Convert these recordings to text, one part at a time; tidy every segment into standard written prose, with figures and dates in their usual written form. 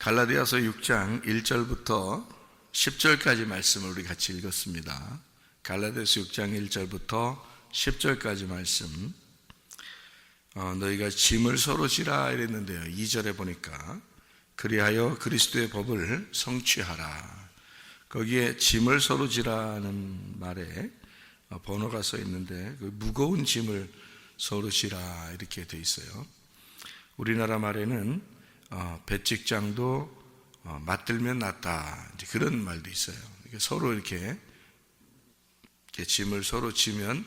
갈라디아서 6장 1절부터 10절까지 말씀을 우리 같이 읽었습니다. 갈라디아서 6장 1절부터 10절까지 말씀. 너희가 짐을 서로 지라 이랬는데요. 2절에 보니까 그리하여 그리스도의 법을 성취하라. 거기에 짐을 서로 지라는 말에 번호가 써 있는데 그 무거운 짐을 서로 지라 이렇게 돼 있어요. 우리나라 말에는 배직장도 맞들면 낫다 이제 그런 말도 있어요. 서로 이렇게 짐을 서로 지면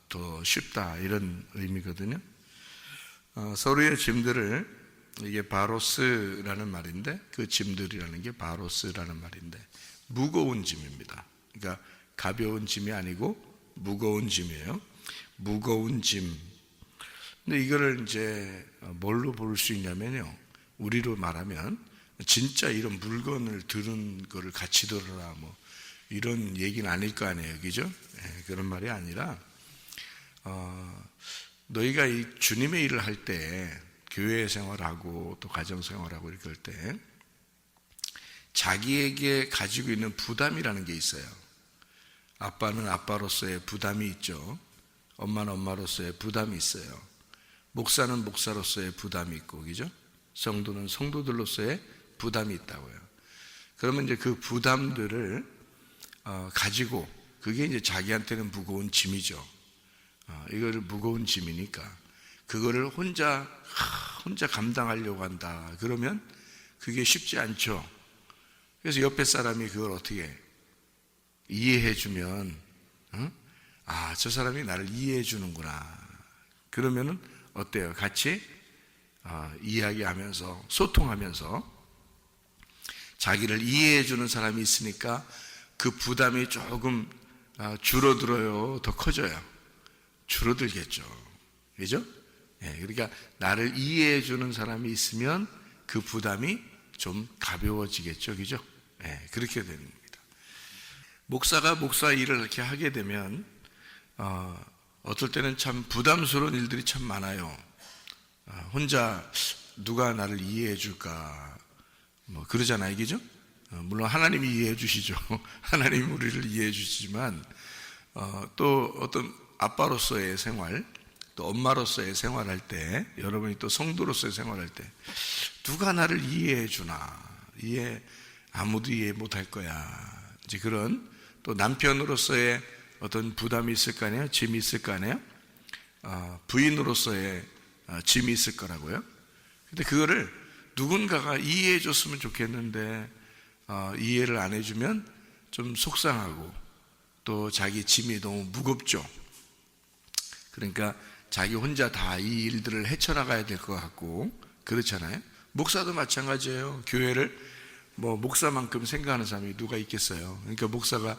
더 쉽다 이런 의미거든요. 서로의 짐들을 이게 바로스라는 말인데 그 짐들이라는 게 바로스라는 말인데 무거운 짐입니다. 그러니까 가벼운 짐이 아니고 무거운 짐이에요. 무거운 짐. 근데 이거를 이제 뭘로 볼 수 있냐면요. 우리로 말하면 진짜 이런 물건을 들은 거를 같이 들어라 뭐 이런 얘기는 아닐 거 아니에요. 그죠? 그런 말이 아니라 너희가 이 주님의 일을 할 때 교회 생활하고 또 가정 생활하고 이렇게 할 때 자기에게 가지고 있는 부담이라는 게 있어요. 아빠는 아빠로서의 부담이 있죠. 엄마는 엄마로서의 부담이 있어요. 목사는 목사로서의 부담이 있고, 그죠? 성도는 성도들로서의 부담이 있다고요. 그러면 이제 그 부담들을 가지고 그게 이제 자기한테는 무거운 짐이죠. 이거를 무거운 짐이니까 그거를 혼자 감당하려고 한다. 그러면 그게 쉽지 않죠. 그래서 옆에 사람이 그걸 어떻게 이해해 주면 저 사람이 나를 이해해 주는구나. 그러면은 어때요? 같이 이야기하면서 소통하면서 자기를 이해해 주는 사람이 있으니까 그 부담이 조금 줄어들어요? 더 커져요? 줄어들겠죠. 그죠? 그러니까 나를 이해해 주는 사람이 있으면 그 부담이 좀 가벼워지겠죠. 그죠? 그렇게 되는 겁니다. 목사가 목사 일을 이렇게 하게 되면 어떨 때는 참 부담스러운 일들이 참 많아요. 혼자 누가 나를 이해해 줄까 뭐 그러잖아요. 그죠? 물론 하나님이 이해해 주시죠. 하나님이 우리를 이해해 주시지만 또 어떤 아빠로서의 생활 또 엄마로서의 생활할 때 여러분이 또 성도로서의 생활할 때 누가 나를 이해해 주나 아무도 이해 못할 거야. 이제 그런 또 남편으로서의 어떤 부담이 있을 거 아니에요? 짐이 있을 거 아니에요? 부인으로서의 짐이 있을 거라고요. 근데 그거를 누군가가 이해해 줬으면 좋겠는데 이해를 안 해주면 좀 속상하고 또 자기 짐이 너무 무겁죠. 그러니까 자기 혼자 다 이 일들을 헤쳐나가야 될 것 같고 그렇잖아요. 목사도 마찬가지예요. 교회를 뭐 목사만큼 생각하는 사람이 누가 있겠어요. 그러니까 목사가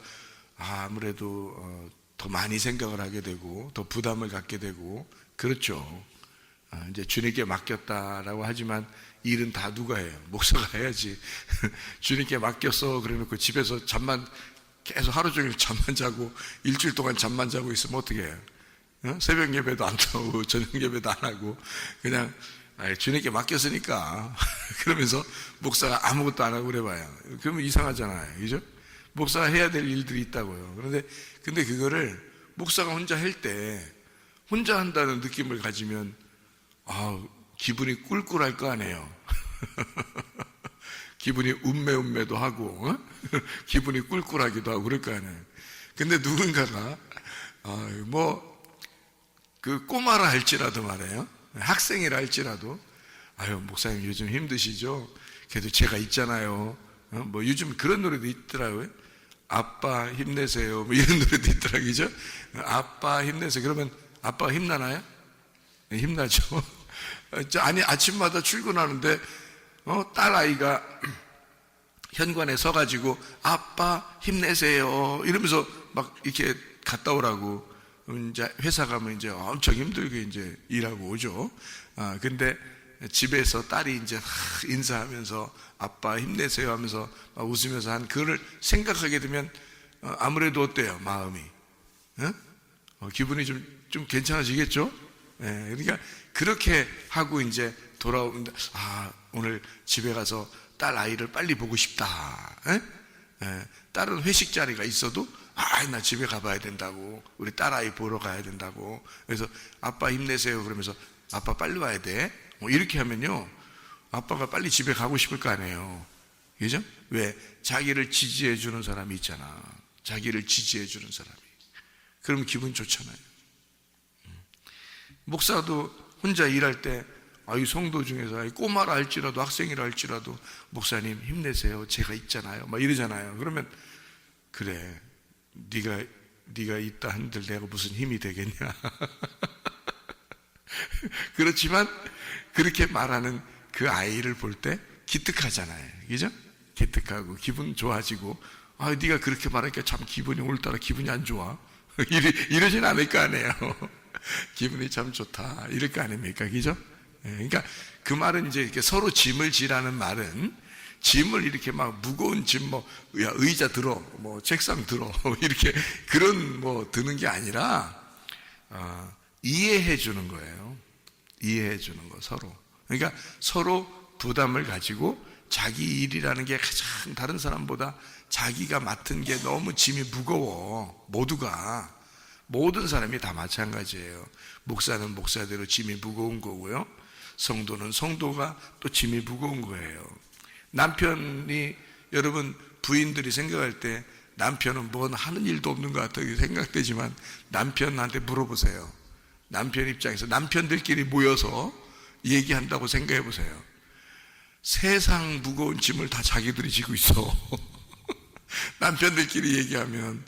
아무래도 더 많이 생각을 하게 되고 더 부담을 갖게 되고 그렇죠. 이제 주님께 맡겼다라고 하지만 일은 다 누가 해요? 목사가 해야지. 주님께 맡겼어 그래놓고 집에서 잠만 계속 하루 종일 잠만 자고 일주일 동안 잠만 자고 있으면 어떻게 해요? 새벽 예배도 안 나오고 저녁 예배도 안 하고 그냥 주님께 맡겼으니까 그러면서 목사가 아무것도 안 하고 그래봐요. 그러면 이상하잖아요. 그죠? 목사가 해야 될 일들이 있다고요. 근데 그거를 목사가 혼자 할 때 혼자 한다는 느낌을 가지면 기분이 꿀꿀할 거 아니에요. 기분이 운매도 하고 기분이 꿀꿀하기도 하고 그럴 거 아니에요. 근데 누군가가 그 꼬마라 할지라도 말이에요. 학생이라 할지라도 목사님 요즘 힘드시죠? 그래도 제가 있잖아요. 뭐 요즘 그런 노래도 있더라고요. 아빠 힘내세요. 뭐 이런 노래도 있더라고요. 그죠? 아빠 힘내세요. 그러면 아빠가 힘나나요? 힘나죠. 아니 아침마다 출근하는데 딸 아이가 현관에 서가지고 아빠 힘내세요 이러면서 막 이렇게 갔다 오라고 이제 회사 가면 이제 엄청 힘들게 이제 일하고 오죠. 근데 집에서 딸이 이제 인사하면서 아빠 힘내세요 하면서 막 웃으면서 한 그걸 생각하게 되면 아무래도 어때요? 마음이 기분이 좀 괜찮아지겠죠? 그러니까 그렇게 하고 이제 돌아오는데 오늘 집에 가서 딸 아이를 빨리 보고 싶다. 딸은 회식 자리가 있어도 나 집에 가봐야 된다고, 우리 딸 아이 보러 가야 된다고. 그래서 아빠 힘내세요 그러면서 아빠 빨리 와야 돼. 이렇게 하면요, 아빠가 빨리 집에 가고 싶을 거 아니에요. 그죠? 왜? 자기를 지지해 주는 사람이 있잖아. 자기를 지지해 주는 사람이. 그럼 기분 좋잖아요. 목사도 혼자 일할 때 이 성도 중에서 꼬마라 할지라도 학생이라 할지라도 목사님 힘내세요, 제가 있잖아요, 막 이러잖아요. 그러면 그래, 네가 있다 한들 내가 무슨 힘이 되겠냐. 그렇지만 그렇게 말하는 그 아이를 볼 때 기특하잖아요. 그죠? 기특하고 기분 좋아지고, 네가 그렇게 말하니까 참 기분이 오늘따라 기분이 안 좋아. 이러진 않을 거 아니에요. 기분이 참 좋다 이럴 거 아닙니까? 그죠? 그러니까 그 말은 이제 이렇게 서로 짐을 지라는 말은, 짐을 이렇게 막 무거운 짐, 야, 의자 들어, 책상 들어, 이렇게 그런 드는 게 아니라, 이해해 주는 거예요. 이해해 주는 거, 서로. 그러니까 서로 부담을 가지고 자기 일이라는 게 가장 다른 사람보다 자기가 맡은 게 너무 짐이 무거워. 모든 사람이 다 마찬가지예요. 목사는 목사대로 짐이 무거운 거고요. 성도는 성도가 또 짐이 무거운 거예요. 남편이, 여러분 부인들이 생각할 때 남편은 뭔 하는 일도 없는 것 같다고 생각되지만 남편한테 물어보세요. 남편 입장에서 남편들끼리 모여서 얘기한다고 생각해 보세요. 세상 무거운 짐을 다 자기들이 지고 있어. 남편들끼리 얘기하면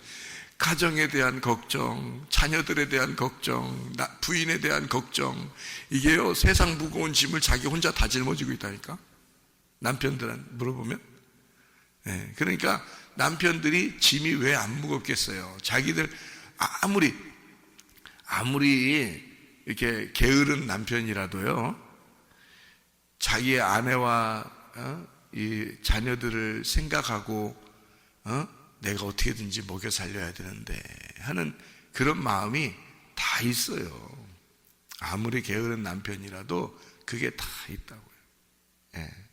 가정에 대한 걱정, 자녀들에 대한 걱정, 부인에 대한 걱정, 이게요, 세상 무거운 짐을 자기 혼자 다 짊어지고 있다니까. 남편들한테 물어보면. 그러니까 남편들이 짐이 왜 안 무겁겠어요? 자기들 아무리 이렇게 게으른 남편이라도요, 자기의 아내와 이 자녀들을 생각하고 내가 어떻게든지 먹여 살려야 되는데 하는 그런 마음이 다 있어요. 아무리 게으른 남편이라도 그게 다 있다고요.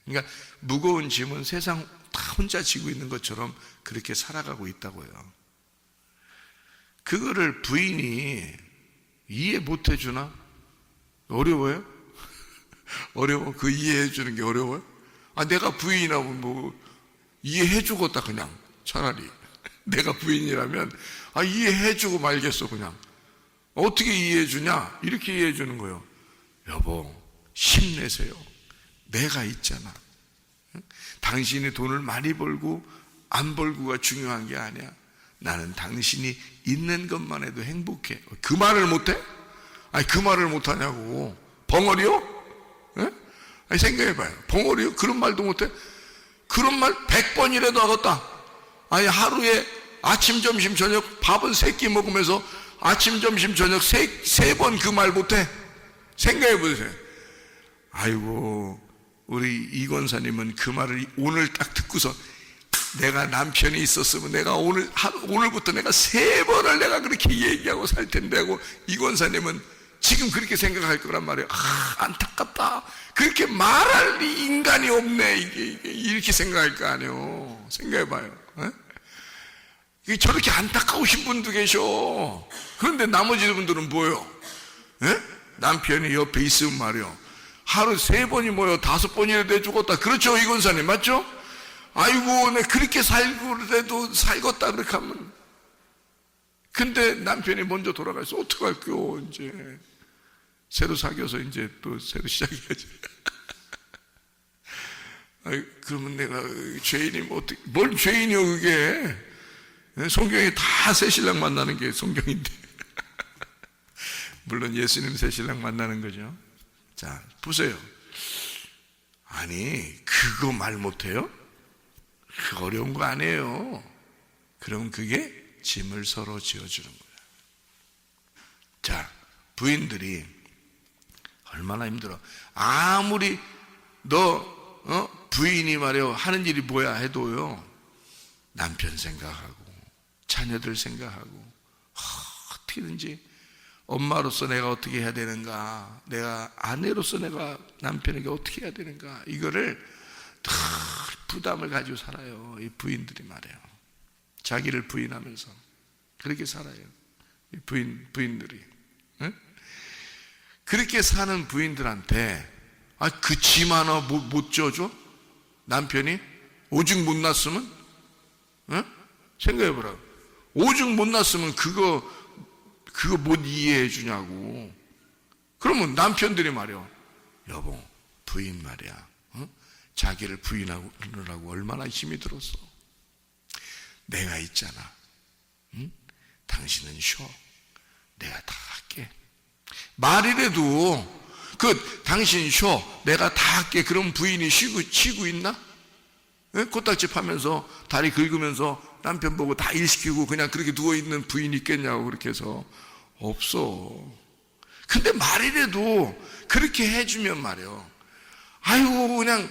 그러니까 무거운 짐은 세상 다 혼자 지고 있는 것처럼 그렇게 살아가고 있다고요. 그거를 부인이 이해 못 해주나? 어려워요? 어려워? 그 이해해 주는 게 어려워요? 내가 부인이라면 이해해 주겠다, 그냥. 차라리 내가 부인이라면 이해해 주고 말겠어. 그냥 어떻게 이해해 주냐? 이렇게 이해해 주는 거예요. 여보, 힘내세요, 내가 있잖아. 당신이 돈을 많이 벌고 안 벌고가 중요한 게 아니야. 나는 당신이 있는 것만 해도 행복해. 그 말을 못해? 그 말을 못하냐고. 벙어리요? 생각해봐요. 벙어리요? 그런 말도 못해? 그런 말 100번이라도 하겠다. 하루에 아침, 점심, 저녁 밥은 3끼 먹으면서 아침, 점심, 저녁 세 번 그 말 못해? 생각해 보세요. 아이고, 우리 이 권사님은 그 말을 오늘 딱 듣고서 내가 남편이 있었으면 내가 오늘부터 내가 3번을 내가 그렇게 얘기하고 살 텐데 하고, 이 권사님은 지금 그렇게 생각할 거란 말이에요. 안타깝다. 그렇게 말할 인간이 없네. 이렇게 생각할 거 아니에요. 생각해봐요. 저렇게 안타까우신 분도 계셔. 그런데 나머지 분들은 뭐예요? 남편이 옆에 있으면 말이요, 하루 3번이 뭐예요? 5번이라도 해주겠다. 그렇죠, 이 권사님, 맞죠? 아이고, 내 그렇게 살고라도 살겠다, 그렇게 하면. 근데 남편이 먼저 돌아가서 어떡할게요, 이제. 새로 사귀어서 이제 또 새로 시작해야지. 그러면 내가 죄인이 뭘 죄인이요, 그게. 성경에 다 새신랑 만나는 게 성경인데. 물론 예수님 새신랑 만나는 거죠. 자, 보세요. 그거 말 못해요? 그 어려운 거 아니에요. 그럼 그게 짐을 서로 지어주는 거예요. 자, 부인들이 얼마나 힘들어. 아무리 부인이 말이요, 하는 일이 뭐야 해도요, 남편 생각하고 자녀들 생각하고 어떻게든지 엄마로서 내가 어떻게 해야 되는가, 내가 아내로서 내가 남편에게 어떻게 해야 되는가, 이거를 다 부담을 가지고 살아요. 이 부인들이 말이에요. 자기를 부인하면서 그렇게 살아요. 이 부인들이. 응? 그렇게 사는 부인들한테 그 짐 하나 못 져줘? 남편이 오죽 못 났으면? 응? 생각해보라고. 오죽 못 났으면 그거 못 이해해 주냐고. 그러면 남편들이 말이야, 여보, 부인 말이야, 어? 자기를 부인하느라고 얼마나 힘이 들었어. 내가 있잖아. 응? 당신은 쉬어. 내가 다 할게. 말이라도 당신 쉬어, 내가 다 할게. 그럼 부인이 쉬고 있나? 예? 코딱지 파면서 다리 긁으면서 남편 보고 다 일시키고 그냥 그렇게 누워있는 부인이 있겠냐고. 그렇게 해서 없어. 근데 말이라도 그렇게 해주면 말이요, 아이고 그냥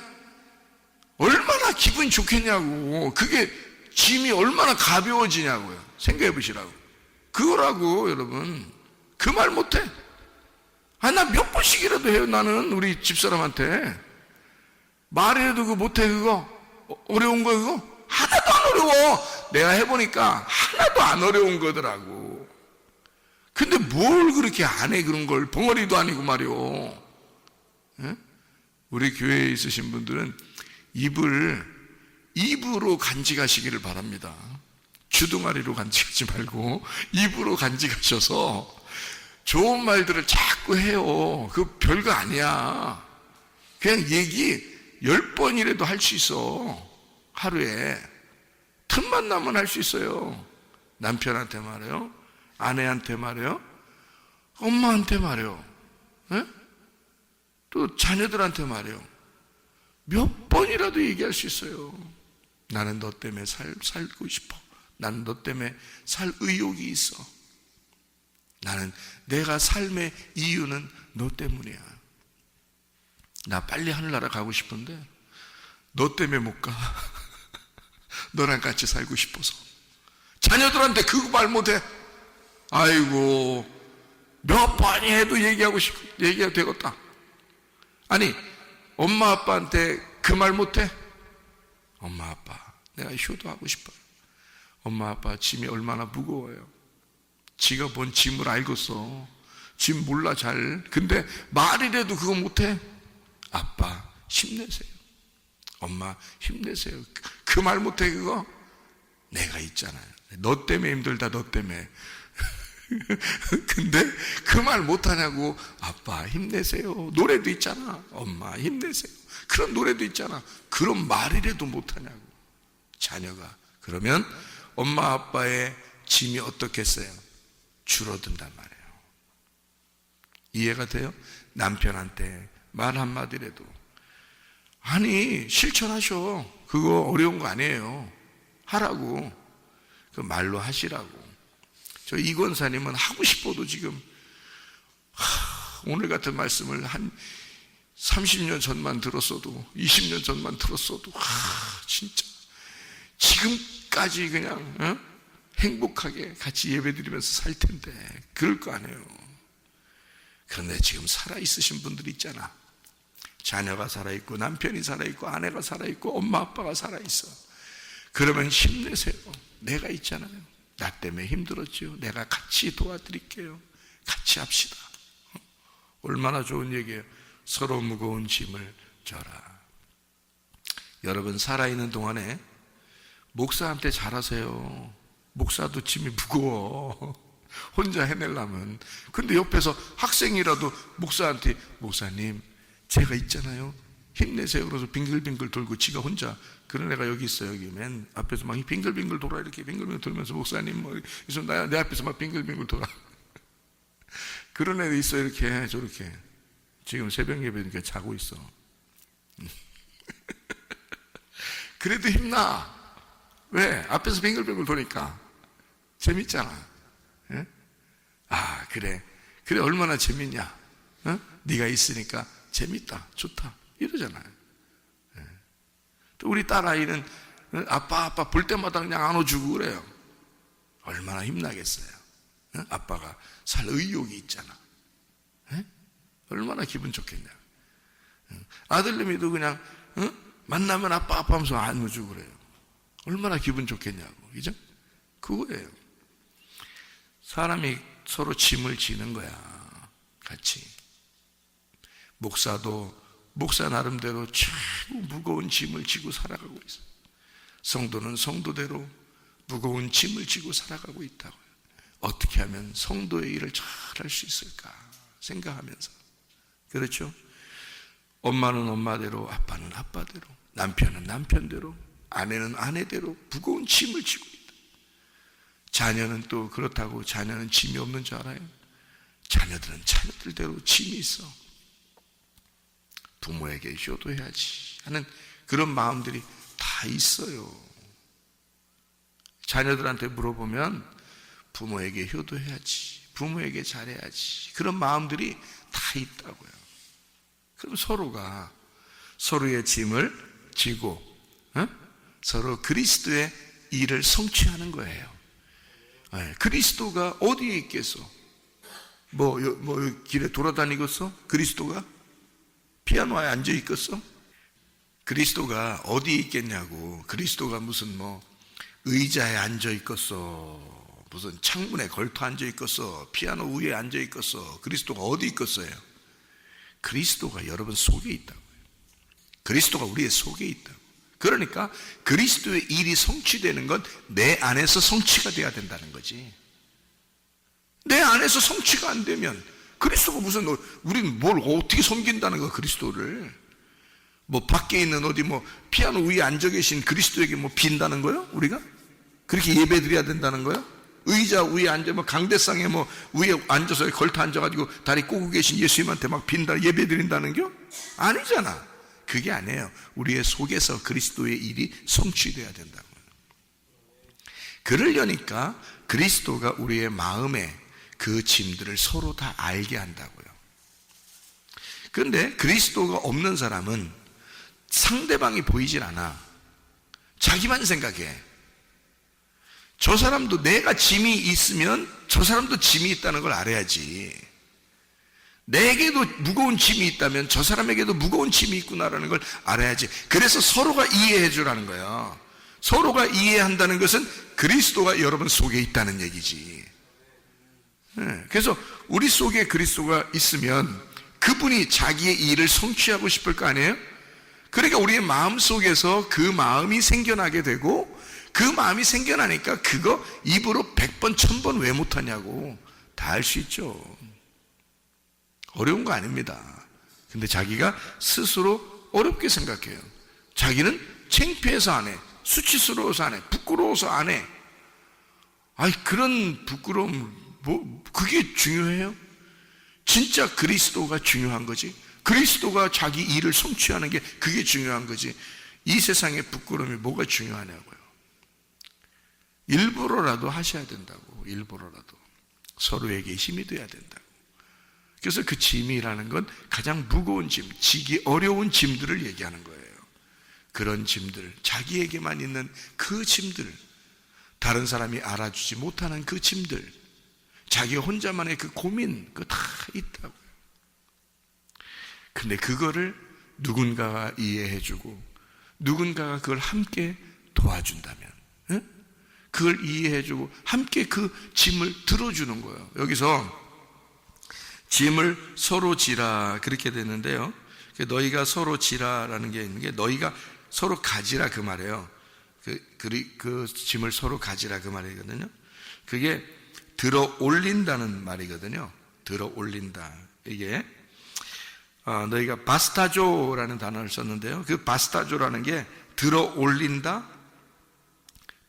얼마나 기분이 좋겠냐고. 그게 짐이 얼마나 가벼워지냐고요. 생각해 보시라고. 그거라고. 여러분, 그 말 못해. 나 몇 번씩이라도 해요. 나는 우리 집사람한테 말이라도 그거 못해. 그거 어려운 거 그거 하나도 안 어려워. 내가 해보니까 하나도 안 어려운 거더라고. 근데 뭘 그렇게 안 해. 그런 걸 벙어리도 아니고 말이요. 예? 우리 교회에 있으신 분들은 입으로 간직하시기를 바랍니다. 주둥아리로 간직하지 말고 입으로 간직하셔서 좋은 말들을 자꾸 해요. 그거 별거 아니야. 그냥 얘기 10번이라도 할 수 있어. 하루에 틈만 나면 할 수 있어요. 남편한테 말해요, 아내한테 말해요, 엄마한테 말해요, 예? 또 자녀들한테 말해요. 몇 번이라도 얘기할 수 있어요. 나는 너 때문에 살고 싶어. 나는 너 때문에 살 의욕이 있어. 나는 내가 삶의 이유는 너 때문이야. 나 빨리 하늘나라 가고 싶은데 너 때문에 못 가. 너랑 같이 살고 싶어서. 자녀들한테 그거 말 못해. 아이고, 몇 번이 해도 얘기해도 되겠다. 아니, 엄마 아빠한테 그 말 못해? 엄마 아빠, 내가 효도하고 싶어요. 엄마 아빠 짐이 얼마나 무거워요. 지가 뭔 짐을 알겠어. 짐 몰라 잘. 근데 말이라도 그거 못해? 아빠 힘내세요. 엄마 힘내세요. 그 말 못해 그거? 내가 있잖아요. 너 때문에 힘들다. 너 때문에. 근데 그 말 못하냐고. 아빠 힘내세요. 노래도 있잖아. 엄마 힘내세요. 그런 노래도 있잖아. 그런 말이라도 못하냐고. 자녀가. 그러면 엄마 아빠의 짐이 어떻겠어요? 줄어든단 말이에요. 이해가 돼요? 남편한테 말 한마디라도. 아니, 실천하셔. 그거 어려운 거 아니에요. 하라고. 그 말로 하시라고. 저 이권사님은 하고 싶어도 지금 오늘 같은 말씀을 한 30년 전만 들었어도, 20년 전만 들었어도 진짜 지금까지 그냥 행복하게 같이 예배드리면서 살 텐데 그럴 거 아니에요. 그런데 지금 살아있으신 분들이 있잖아. 자녀가 살아있고 남편이 살아있고 아내가 살아있고 엄마 아빠가 살아있어. 그러면 힘내세요. 내가 있잖아요. 나 때문에 힘들었지요. 내가 같이 도와드릴게요. 같이 합시다. 얼마나 좋은 얘기예요. 서로 무거운 짐을 져라. 여러분, 살아있는 동안에 목사한테 잘하세요. 목사도 짐이 무거워. 혼자 해내려면. 근데 옆에서 학생이라도 목사한테, 목사님 제가 있잖아요. 힘내세요. 그래서 빙글빙글 돌고 지가 혼자, 그런 애가 여기 있어요. 여기 맨 앞에서 막 빙글빙글 돌아. 이렇게 빙글빙글 돌면서 목사님 뭐 있어, 내 앞에서 막 빙글빙글 돌아. 그런 애도 있어. 이렇게 저렇게 지금 새벽 예배니까 자고 있어. 그래도 힘나. 왜? 앞에서 빙글빙글 도니까 재밌잖아. 예? 그래 얼마나 재밌냐. 네가 있으니까 재밌다, 좋다 이러잖아요. 예. 또 우리 딸아이는 아빠 볼 때마다 그냥 안아주고 그래요. 얼마나 힘나겠어요. 아빠가 살 의욕이 있잖아. 얼마나 기분 좋겠냐. 아들내미도 그냥 만나면 아빠 하면서 안아주고 그래요. 얼마나 기분 좋겠냐고. 그죠? 그거예요. 사람이 서로 짐을 지는 거야. 같이. 목사도 목사 나름대로 최고 무거운 짐을 지고 살아가고 있어요. 성도는 성도대로 무거운 짐을 지고 살아가고 있다고요. 어떻게 하면 성도의 일을 잘 할 수 있을까 생각하면서. 그렇죠? 엄마는 엄마대로, 아빠는 아빠대로, 남편은 남편대로, 아내는 아내대로 무거운 짐을 지고 있다. 자녀는 또 그렇다고 자녀는 짐이 없는 줄 알아요? 자녀들은 자녀들대로 짐이 있어. 부모에게 효도해야지 하는 그런 마음들이 다 있어요. 자녀들한테 물어보면 부모에게 효도해야지, 부모에게 잘해야지, 그런 마음들이 다 있다고요. 그럼 서로가 서로의 짐을 지고 서로 그리스도의 일을 성취하는 거예요. 그리스도가 어디에 있겠어? 뭐 길에 돌아다니겠어? 그리스도가? 피아노에 앉아 있겠어? 그리스도가 어디에 있겠냐고. 그리스도가 무슨 의자에 앉아 있겠어? 무슨 창문에 걸터 앉아 있겠어? 피아노 위에 앉아 있겠어? 그리스도가 어디 있겠어요? 그리스도가 여러분 속에 있다고요. 그리스도가 우리의 속에 있다고. 그러니까 그리스도의 일이 성취되는 건 내 안에서 성취가 돼야 된다는 거지. 내 안에서 성취가 안 되면 그리스도가 무슨, 우리는 뭘 어떻게 섬긴다는 거야, 그리스도를. 밖에 있는 피아노 위에 앉아 계신 그리스도에게 빈다는 거예요? 우리가? 그렇게 예배 드려야 된다는 거예요? 의자 위에 앉아, 강대상에 위에 앉아서 걸터 앉아가지고 다리 꼬고 계신 예수님한테 빈다, 예배 드린다는 겨? 아니잖아. 그게 아니에요. 우리의 속에서 그리스도의 일이 성취돼야 된다고요. 그러려니까 그리스도가 우리의 마음에 그 짐들을 서로 다 알게 한다고요. 그런데 그리스도가 없는 사람은 상대방이 보이질 않아. 자기만 생각해. 저 사람도 내가 짐이 있으면 저 사람도 짐이 있다는 걸 알아야지. 내게도 무거운 짐이 있다면 저 사람에게도 무거운 짐이 있구나라는 걸 알아야지. 그래서 서로가 이해해 주라는 거예요. 서로가 이해한다는 것은 그리스도가 여러분 속에 있다는 얘기지. 그래서 우리 속에 그리스도가 있으면 그분이 자기의 일을 성취하고 싶을 거 아니에요? 그러니까 우리의 마음 속에서 그 마음이 생겨나게 되고, 그 마음이 생겨나니까 그거 입으로 100번 1000번 왜 못하냐고 다 할 수 있죠. 어려운 거 아닙니다. 근데 자기가 스스로 어렵게 생각해요. 자기는 창피해서 안 해, 수치스러워서 안 해, 부끄러워서 안 해. 그런 부끄러움, 그게 중요해요? 진짜 그리스도가 중요한 거지. 그리스도가 자기 일을 성취하는 게 그게 중요한 거지. 이 세상의 부끄러움이 뭐가 중요하냐고요. 일부러라도 하셔야 된다고. 일부러라도 서로에게 힘이 돼야 된다고. 그래서 그 짐이라는 건 가장 무거운 짐, 지기 어려운 짐들을 얘기하는 거예요. 그런 짐들, 자기에게만 있는 그 짐들, 다른 사람이 알아주지 못하는 그 짐들, 자기가 혼자만의 그 고민, 그거 다 있다고요. 근데 그거를 누군가가 이해해주고 누군가가 그걸 함께 도와준다면, 그걸 이해해주고 함께 그 짐을 들어주는 거예요. 여기서 짐을 서로 지라 그렇게 되는데요. 너희가 서로 지라라는 게 있는 게, 너희가 서로 가지라 그 말이에요. 그 짐을 서로 가지라 그 말이거든요. 그게 들어 올린다는 말이거든요. 들어 올린다. 이게 너희가 바스타조라는 단어를 썼는데요. 그 바스타조라는 게 들어 올린다,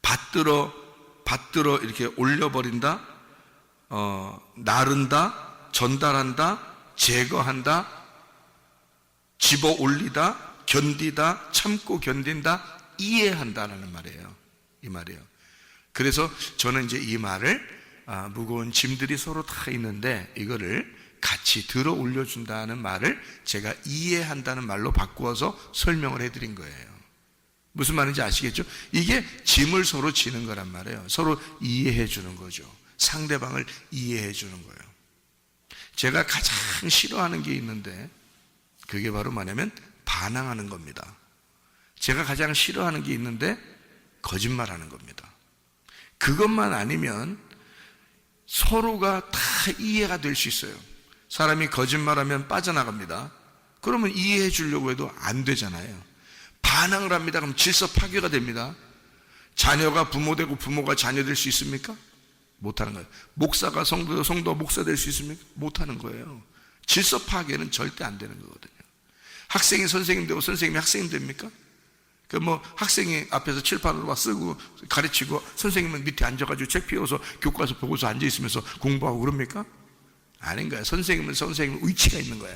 받들어 이렇게 올려버린다, 나른다, 전달한다, 제거한다, 집어 올리다, 견디다, 참고 견딘다, 이해한다라는 말이에요. 이 말이에요. 그래서 저는 이제 이 말을 무거운 짐들이 서로 다 있는데 이거를 같이 들어 올려준다는 말을 제가 이해한다는 말로 바꾸어서 설명을 해드린 거예요. 무슨 말인지 아시겠죠? 이게 짐을 서로 지는 거란 말이에요. 서로 이해해 주는 거죠. 상대방을 이해해 주는 거예요. 제가 가장 싫어하는 게 있는데 그게 바로 뭐냐면 반항하는 겁니다. 제가 가장 싫어하는 게 있는데 거짓말하는 겁니다. 그것만 아니면 서로가 다 이해가 될 수 있어요. 사람이 거짓말하면 빠져나갑니다. 그러면 이해해 주려고 해도 안 되잖아요. 반항을 합니다. 그럼 질서 파괴가 됩니다. 자녀가 부모 되고 부모가 자녀 될 수 있습니까? 못하는 거예요. 목사가 성도, 성도가 목사 될 수 있습니까? 못하는 거예요. 질서 파괴는 절대 안 되는 거거든요. 학생이 선생님 되고 선생님이 학생이 됩니까? 학생이 앞에서 칠판으로 막 쓰고 가르치고 선생님은 밑에 앉아가지고 책 펴서 교과서 보고서 앉아있으면서 공부하고 그럽니까? 아닌 거야. 선생님은 선생님 위치가 있는 거야.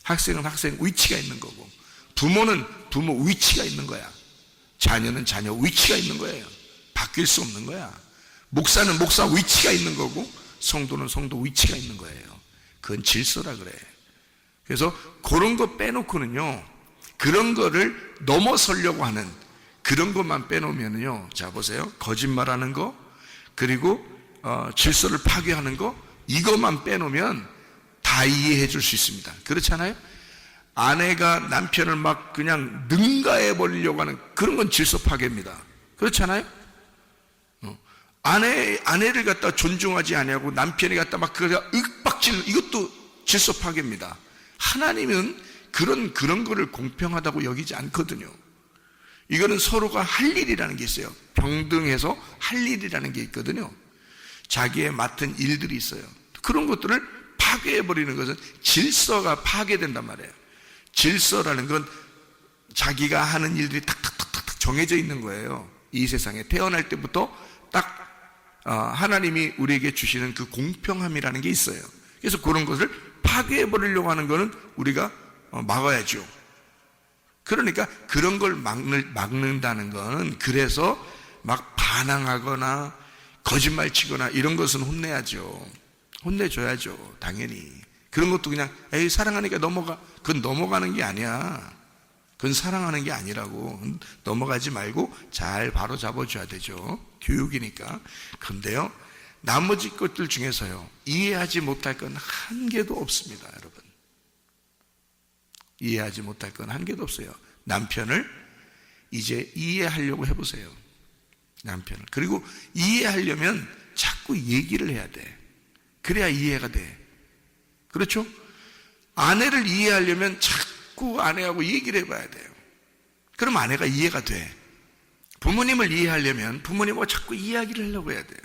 학생은 학생 위치가 있는 거고, 부모는 부모 위치가 있는 거야. 자녀는 자녀 위치가 있는 거예요. 바뀔 수 없는 거야. 목사는 목사 위치가 있는 거고, 성도는 성도 위치가 있는 거예요. 그건 질서라 그래. 그래서 그런 거 빼놓고는요, 그런 거를 넘어서려고 하는 그런 것만 빼놓으면요, 자 보세요. 거짓말하는 거, 그리고 질서를 파괴하는 거, 이것만 빼놓으면 다 이해해 줄 수 있습니다. 그렇잖아요? 아내가 남편을 막 그냥 능가해 버리려고 하는 그런 건 질서 파괴입니다. 그렇잖아요? 아내를 갖다 존중하지 아니하고 남편이 갖다 막 그가 윽박지는, 이것도 질서 파괴입니다. 하나님은 그런 거를 공평하다고 여기지 않거든요. 이거는 서로가 할 일이라는 게 있어요. 병등해서 할 일이라는 게 있거든요. 자기의 맡은 일들이 있어요. 그런 것들을 파괴해버리는 것은 질서가 파괴된단 말이에요. 질서라는 건 자기가 하는 일들이 탁탁탁탁 정해져 있는 거예요. 이 세상에 태어날 때부터 딱 하나님이 우리에게 주시는 그 공평함이라는 게 있어요. 그래서 그런 것을 파괴해버리려고 하는 것은 우리가 막아야죠. 그러니까 그런 걸 막는다는 것은, 그래서 막 반항하거나 거짓말 치거나 이런 것은 혼내야죠. 혼내줘야죠. 당연히. 그런 것도 그냥 에이 사랑하니까 넘어가, 그건 넘어가는 게 아니야. 그건 사랑하는 게 아니라고. 넘어가지 말고 잘 바로 잡아줘야 되죠. 교육이니까. 그런데요, 나머지 것들 중에서요, 이해하지 못할 건 한 개도 없습니다. 여러분, 이해하지 못할 건 한 개도 없어요. 남편을 이제 이해하려고 해보세요. 남편을. 그리고 이해하려면 자꾸 얘기를 해야 돼. 그래야 이해가 돼. 그렇죠? 아내를 이해하려면 자꾸 아내하고 얘기를 해봐야 돼요. 그럼 아내가 이해가 돼. 부모님을 이해하려면 부모님하고 자꾸 이야기를 하려고 해야 돼요.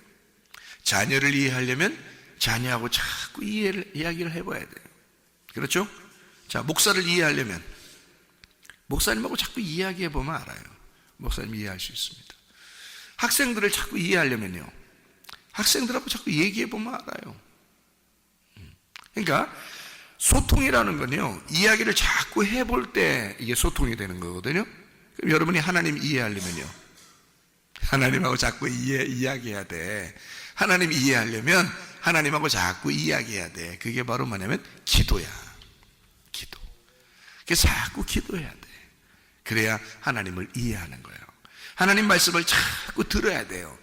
자녀를 이해하려면 자녀하고 자꾸 이야기를 해봐야 돼요. 그렇죠? 자, 목사를 이해하려면 목사님하고 자꾸 이야기해보면 알아요. 목사님 이해할 수 있습니다. 학생들을 자꾸 이해하려면요, 학생들하고 자꾸 얘기해보면 알아요. 그러니까 소통이라는 건요, 이야기를 자꾸 해볼 때 이게 소통이 되는 거거든요. 그럼 여러분이 하나님 이해하려면요, 하나님하고 자꾸 이야기해야 돼. 하나님 이해하려면 하나님하고 자꾸 이야기해야 돼. 그게 바로 뭐냐면 기도야. 기도. 그래서 자꾸 기도해야 돼. 그래야 하나님을 이해하는 거예요. 하나님 말씀을 자꾸 들어야 돼요.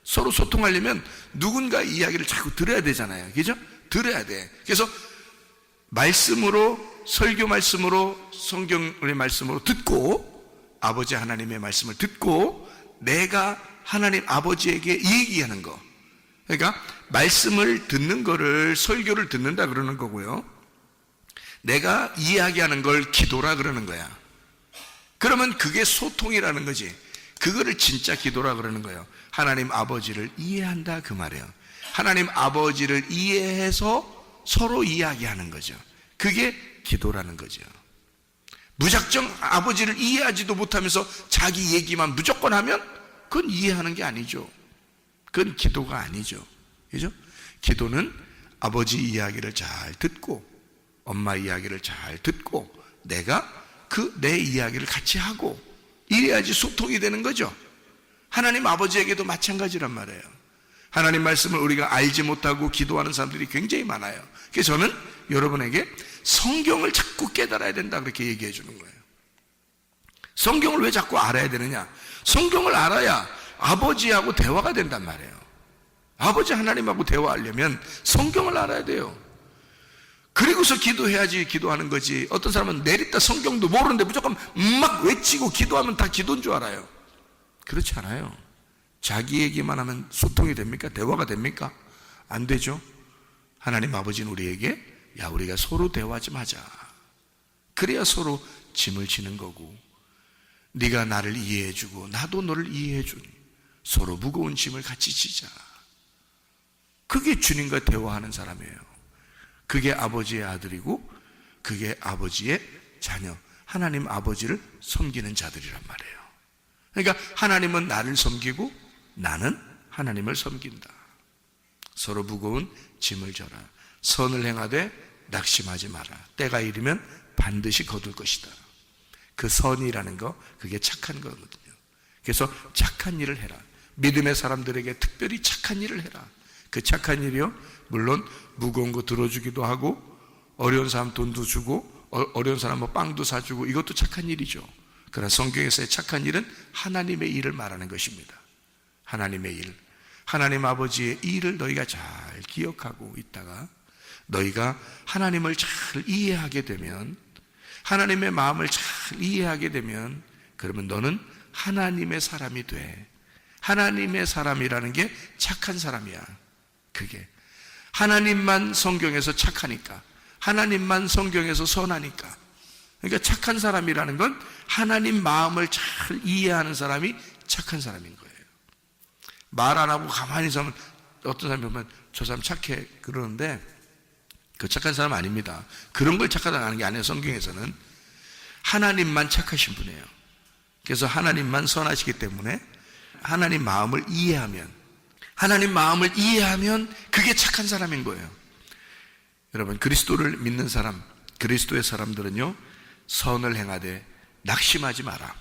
서로 소통하려면 누군가 이야기를 자꾸 들어야 되잖아요. 그죠? 들어야 돼. 그래서 말씀으로, 설교 말씀으로, 성경의 말씀으로 듣고, 아버지 하나님의 말씀을 듣고, 내가 하나님 아버지에게 얘기하는 거. 그러니까 말씀을 듣는 거를 설교를 듣는다 그러는 거고요, 내가 이야기하는 걸 기도라 그러는 거야. 그러면 그게 소통이라는 거지. 그거를 진짜 기도라 그러는 거예요. 하나님 아버지를 이해한다 그 말이에요. 하나님 아버지를 이해해서 서로 이야기하는 거죠. 그게 기도라는 거죠. 무작정 아버지를 이해하지도 못하면서 자기 얘기만 무조건 하면 그건 이해하는 게 아니죠. 그건 기도가 아니죠. 그죠? 기도는 아버지 이야기를 잘 듣고, 엄마 이야기를 잘 듣고, 내가 내 이야기를 같이 하고, 이래야지 소통이 되는 거죠. 하나님 아버지에게도 마찬가지란 말이에요. 하나님 말씀을 우리가 알지 못하고 기도하는 사람들이 굉장히 많아요. 그래서 저는 여러분에게 성경을 자꾸 깨달아야 된다 그렇게 얘기해 주는 거예요. 성경을 왜 자꾸 알아야 되느냐? 성경을 알아야 아버지하고 대화가 된단 말이에요. 아버지 하나님하고 대화하려면 성경을 알아야 돼요. 그리고서 기도해야지 기도하는 거지. 어떤 사람은 내렸다 성경도 모르는데 무조건 막 외치고 기도하면 다 기도인 줄 알아요. 그렇지 않아요. 자기 얘기만 하면 소통이 됩니까? 대화가 됩니까? 안 되죠. 하나님 아버지는 우리에게 야, 우리가 서로 대화 좀 하자. 그래야 서로 짐을 지는 거고, 네가 나를 이해해 주고 나도 너를 이해해 주니 서로 무거운 짐을 같이 지자. 그게 주님과 대화하는 사람이에요. 그게 아버지의 아들이고 그게 아버지의 자녀, 하나님 아버지를 섬기는 자들이란 말이에요. 그러니까 하나님은 나를 섬기고 나는 하나님을 섬긴다. 서로 무거운 짐을 져라. 선을 행하되 낙심하지 마라. 때가 이르면 반드시 거둘 것이다. 그 선이라는 거, 그게 착한 거거든요. 그래서 착한 일을 해라. 믿음의 사람들에게 특별히 착한 일을 해라. 그 착한 일이요, 물론 무거운 거 들어주기도 하고 어려운 사람 돈도 주고 어려운 사람 뭐 빵도 사주고 이것도 착한 일이죠. 그러나 성경에서의 착한 일은 하나님의 일을 말하는 것입니다. 하나님의 일, 하나님 아버지의 일을 너희가 잘 기억하고 있다가 너희가 하나님을 잘 이해하게 되면, 하나님의 마음을 잘 이해하게 되면, 그러면 너는 하나님의 사람이 돼. 하나님의 사람이라는 게 착한 사람이야. 그게 하나님만 성경에서 착하니까, 하나님만 성경에서 선하니까. 그러니까 착한 사람이라는 건 하나님 마음을 잘 이해하는 사람이 착한 사람인 거예요. 말 안 하고 가만히 있으면 어떤 사람이 보면 저 사람 착해 그러는데 그 착한 사람 아닙니다. 그런 걸 착하다고 하는 게 아니에요. 성경에서는 하나님만 착하신 분이에요. 그래서 하나님만 선하시기 때문에 하나님 마음을 이해하면, 하나님 마음을 이해하면 그게 착한 사람인 거예요. 여러분, 그리스도를 믿는 사람, 그리스도의 사람들은요, 선을 행하되 낙심하지 마라.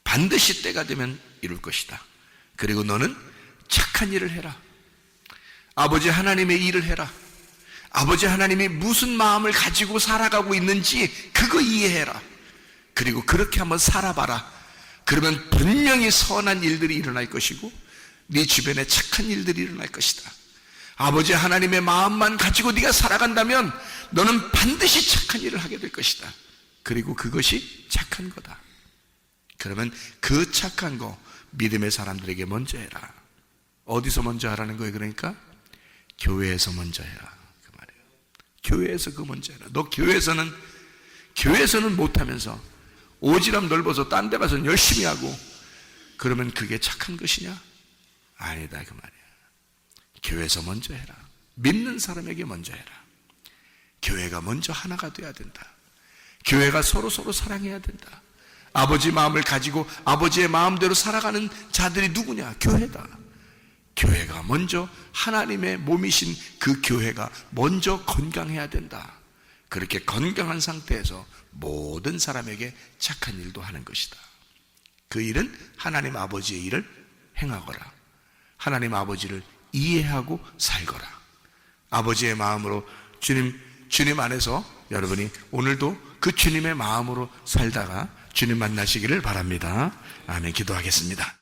반드시 때가 되면 이룰 것이다. 그리고 너는 착한 일을 해라. 아버지 하나님의 일을 해라. 아버지 하나님이 무슨 마음을 가지고 살아가고 있는지 그거 이해해라. 그리고 그렇게 한번 살아봐라. 그러면 분명히 선한 일들이 일어날 것이고 네 주변에 착한 일들이 일어날 것이다. 아버지 하나님의 마음만 가지고 네가 살아간다면 너는 반드시 착한 일을 하게 될 것이다. 그리고 그것이 착한 거다. 그러면 그 착한 거 믿음의 사람들에게 먼저 해라. 어디서 먼저 하라는 거예요? 그러니까 교회에서 먼저 해라 그 말이에요. 교회에서 그거 먼저 해라. 너 교회에서는 못하면서 오지랖 넓어서 딴 데 가서는 열심히 하고 그러면 그게 착한 것이냐? 아니다 그 말이에요. 교회에서 먼저 해라. 믿는 사람에게 먼저 해라. 교회가 먼저 하나가 돼야 된다. 교회가 서로 사랑해야 된다. 아버지 마음을 가지고 아버지의 마음대로 살아가는 자들이 누구냐? 교회다. 교회가 먼저, 하나님의 몸이신 그 교회가 먼저 건강해야 된다. 그렇게 건강한 상태에서 모든 사람에게 착한 일도 하는 것이다. 그 일은 하나님 아버지의 일을 행하거라. 하나님 아버지를 이해하고 살거라. 아버지의 마음으로 주님 안에서 여러분이 오늘도 그 주님의 마음으로 살다가 주님 만나시기를 바랍니다. 아멘. 기도하겠습니다.